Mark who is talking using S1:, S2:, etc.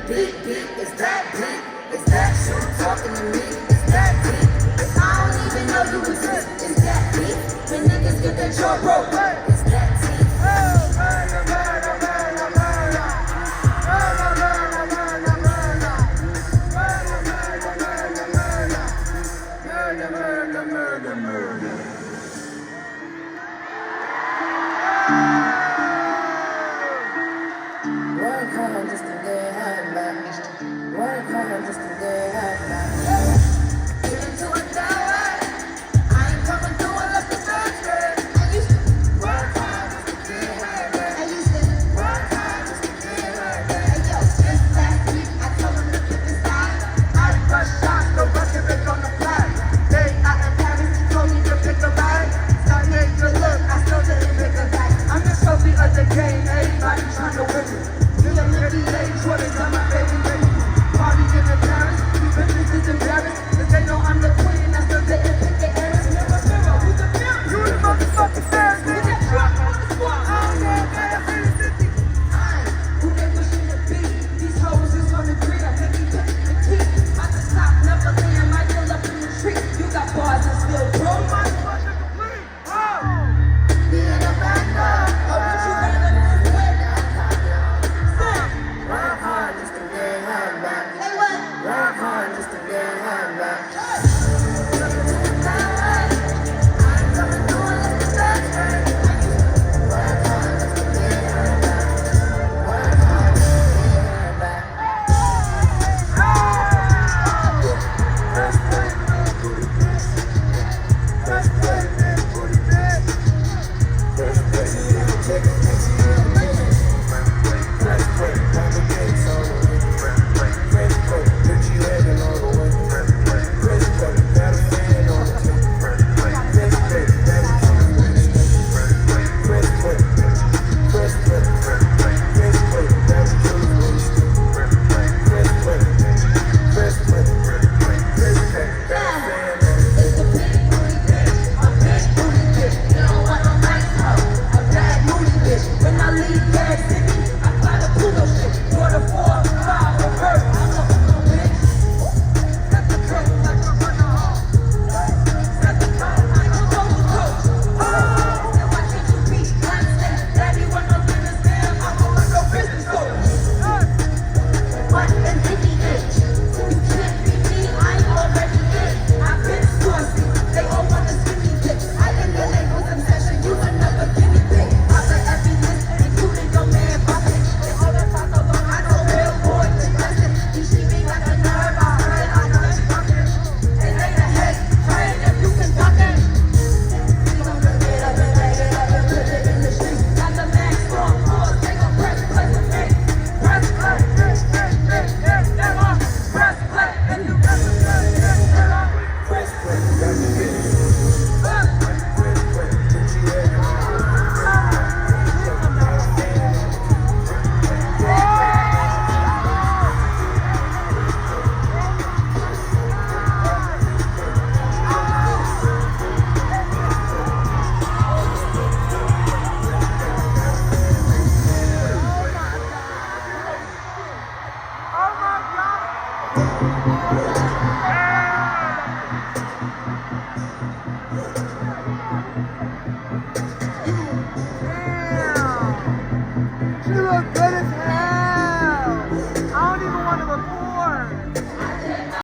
S1: Beat, is that deep? Is that you talking to me? Is that deep? I don't even know you exist. Is that deep? When niggas get their jaw broke, is that deep? Work hard just to get high back. Work hard just to get high back. Get into a dive. I ain't coming through unless the sun's red. I used to work hard just to get high back. I used to work hard just to get high back. Hey yo, just last week I told him to flip his side. I rush shots, no record is on the fly. Day out in Paris, he told me to pick a ride. Started to look, I still didn't pick a guy. I'm the trophy of the game, everybody trying to win it. Jordans on my baby, baby. Party in the Paris, these bitches is embarrassed. Cause they know I'm the queen, I still didn't pick the heiress. Mirror, mirror, who's the mirror? You the motherfucking fairest nigga. Who they wishing to be? These hoes is on the grid, I make you touch the teeth. About to stop, never land, might pull up in the tree. You got bars and still grow my fucking complete. Be in the back door, oh, would you rather move with? Work hard just to get high back. Hey, what? Work hard just to get high back. I ain't coming through unless the sun's red. Work hard just to get high back. Work hard just to get high back.
S2: Yeah.